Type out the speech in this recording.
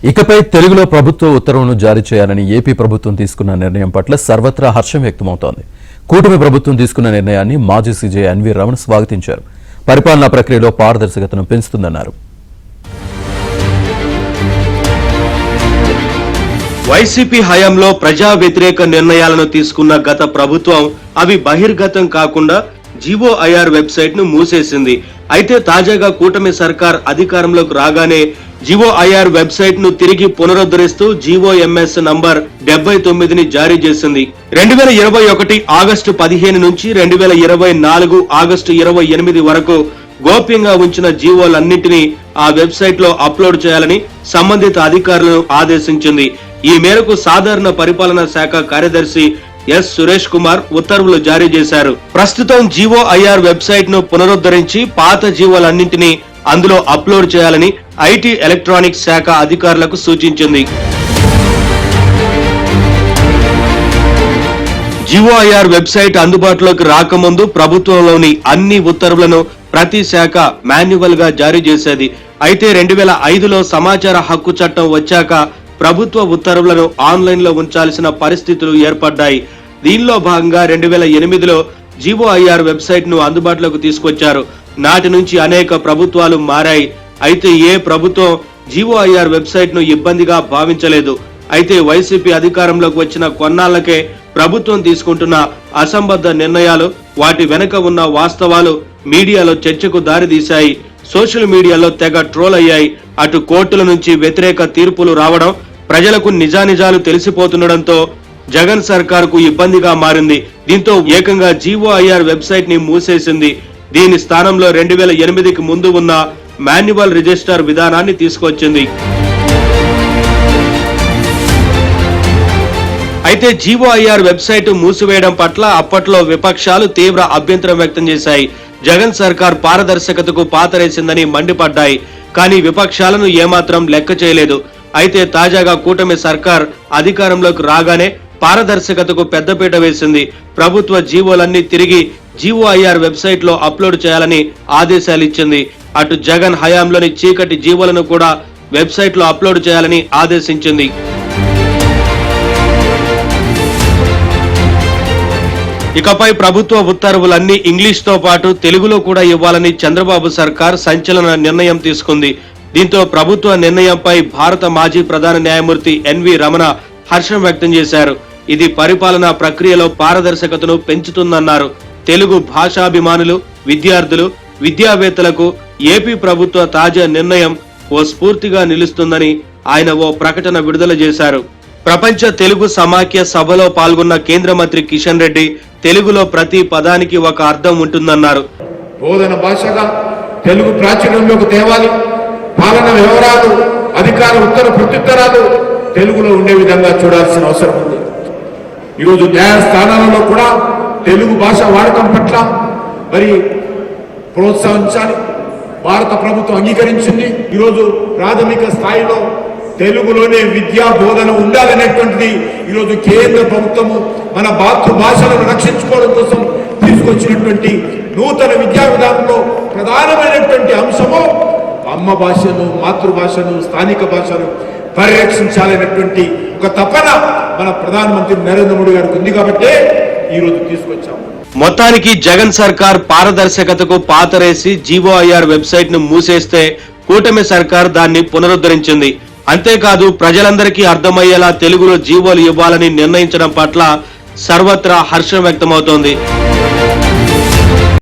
ఇకపై తెలుగులో ప్రభుత్వ ఉత్తర్వులను జారీ చేయాలని ఏపీ ప్రభుత్వం తీసుకున్న నిర్ణయం పట్ల సర్వత్రా హర్షం వ్యక్తమవుతోంది. కూటమి ప్రభుత్వం తీసుకున్న నిర్ణయాన్ని మాజీ సీజే ఎన్వీ రమణ స్వాగతించారు. పరిపాలనా ప్రక్రియలో పారదర్శకతను పెంచుతుందన్నారు. వైసీపీ హయాంలో ప్రజా వ్యతిరేక నిర్ణయాలను తీసుకున్న గత ప్రభుత్వం అవి బహిర్గతం కాకుండా జీఓఐఆర్ వెబ్సైట్ ను మూసేసింది. అయితే తాజాగా కూటమి సర్కార్ అధికారంలోకి రాగానే జీఓఐఆర్ వెబ్సైట్ ను తిరిగి పునరుద్ధరిస్తూ జీఓఎంఎస్ నంబర్ 79ని జారీ చేసింది. 2021 ఆగస్టు 15 నుంచి 2024 ఆగస్టు 28 వరకు గోప్యంగా ఉంచిన జీవోలన్నింటినీ ఆ వెబ్సైట్ లో అప్లోడ్ చేయాలని సంబంధిత అధికారులను ఆదేశించింది. ఈ మేరకు సాధారణ పరిపాలనా శాఖ కార్యదర్శి ఎస్ సురేష్ కుమార్ ఉత్తర్వులు జారీ చేశారు. ప్రస్తుతం జీఓఐఆర్ వెబ్సైట్ ను పునరుద్ధరించి పాత జీవోలన్నింటినీ అందులో అప్లోడ్ చేయాలని ఐటీ ఎలక్ట్రానిక్స్ శాఖ అధికారులకు సూచించింది. జీఓఐఆర్ వెబ్సైట్ అందుబాటులోకి రాకముందు ప్రభుత్వంలోని అన్ని ఉత్తర్వులను ప్రతి శాఖ మాన్యువల్ గా జారీ చేసేది. అయితే 2005లో సమాచార హక్కు చట్టం వచ్చాక ప్రభుత్వ ఉత్తర్వులను ఆన్లైన్ లో ఉంచాల్సిన పరిస్థితులు ఏర్పడ్డాయి. దీనిలో భాగంగా 2008లో జీఓఐఆర్ వెబ్సైట్ ను అందుబాటులోకి తీసుకొచ్చారు. నాటి నుంచి అనేక ప్రభుత్వాలు మారాయి. అయితే ఏ ప్రభుత్వం జీఓఐఆర్ వెబ్సైట్ ను ఇబ్బందిగా భావించలేదు. అయితే వైసీపీ అధికారంలోకి వచ్చిన కొన్నాళ్లకే ప్రభుత్వం తీసుకుంటున్న అసంబద్ధ నిర్ణయాలు, వాటి వెనుక ఉన్న వాస్తవాలు మీడియాలో చర్చకు దారితీశాయి. సోషల్ మీడియాలో తెగ ట్రోల్ అయ్యాయి. అటు కోర్టుల నుంచి వ్యతిరేక తీర్పులు రావడం, ప్రజలకు నిజానిజాలు తెలిసిపోతుండటంతో జగన్ సర్కార్కు ఇబ్బందిగా మారింది. దీంతో ఏకంగా జీఓఐఆర్ వెబ్సైట్ ని మూసేసింది. దీని స్థానంలో 2008కి ముందు ఉన్న మాన్యువల్ రిజిస్టర్ విధానాన్ని తీసుకొచ్చింది. అయితే జీఓఐఆర్ వెబ్సైట్ మూసివేయడం పట్ల అప్పట్లో విపక్షాలు తీవ్ర అభ్యంతరం వ్యక్తం చేశాయి. జగన్ సర్కార్ పారదర్శకతకు పాతరేసిందని మండిపడ్డాయి. కానీ విపక్షాలను ఏమాత్రం లెక్క చేయలేదు. అయితే తాజాగా కూటమి సర్కార్ అధికారంలోకి రాగానే పారదర్శకతకు పెద్దపీట వేసింది. ప్రభుత్వ జీవోలన్నీ తిరిగి జీఓఐఆర్ వెబ్సైట్ లో అప్లోడ్ చేయాలని ఆదేశాలు ఇచ్చింది. అటు జగన్ హయాంలోని చీకటి జీవోలను కూడా వెబ్సైట్ లో అప్లోడ్ చేయాలని ఆదేశించింది. ఇకపై ప్రభుత్వ ఉత్తర్వులన్నీ ఇంగ్లీష్ తో పాటు తెలుగులో కూడా ఇవ్వాలని చంద్రబాబు సర్కార్ సంచలన నిర్ణయం తీసుకుంది. దీంతో ప్రభుత్వ నిర్ణయంపై భారత మాజీ ప్రధాన న్యాయమూర్తి ఎన్వీ రమణ హర్షం వ్యక్తం చేశారు. ఇది పరిపాలనా ప్రక్రియలో పారదర్శకతను పెంచుతుందన్నారు. తెలుగు భాషాభిమానులు, విద్యార్థులు, విద్యావేత్తలకు ఏపీ ప్రభుత్వ తాజా నిర్ణయం ఓ స్ఫూర్తిగా నిలుస్తుందని ఆయన ఓ ప్రకటన విడుదల చేశారు. ప్రపంచ తెలుగు సమాఖ్య సభలో పాల్గొన్న కేంద్ర మంత్రి కిషన్ రెడ్డి తెలుగులో ప్రతి పదానికి ఒక అర్థం ఉంటుందన్నారు. బోధన భాషగా తెలుగు ప్రాచుర్యంలోకి తేవాలి. పాలన వివరాలు, అధికార ఉత్తర ప్రత్యుత్తరాలు తెలుగులో ఉండే విధంగా చూడాల్సిన అవసరం ఉంది. ఈరోజు న్యాయస్థానాలలో కూడా తెలుగు భాష వాడకం పట్ల మరి ప్రోత్సహించాలి. భారత ప్రభుత్వం అంగీకరించింది. ఈరోజు ప్రాథమిక స్థాయిలో తెలుగులోనే విద్యా బోధన ఉండాలనేటువంటిది ఈరోజు కేంద్ర ప్రభుత్వము మన మాతృభాషలను రక్షించుకోవడం కోసం తీసుకొచ్చినటువంటి నూతన విద్యా విధానంలో ప్రధానమైనటువంటి అంశము అమ్మ భాషను, మాతృభాషను, స్థానిక భాషను పరిరక్షించాలనేటువంటి ఒక తపన మన ప్రధానమంత్రి నరేంద్ర మోడీ గారికి ఉంది కాబట్టి ఈరోజు తీసుకొచ్చాము. మొత్తానికి జగన్ సర్కార్ పారదర్శకతకు పాతరేసి జీఓఐఆర్ వెబ్సైట్ ను మూసేస్తే కూటమి సర్కార్ దాన్ని పునరుద్ధరించింది. అంతేకాదు ప్రజలందరికీ అర్థమయ్యేలా తెలుగులో జీవోలు ఇవ్వాలని నిర్ణయించడం పట్ల సర్వత్రా హర్షం వ్యక్తమవుతోంది.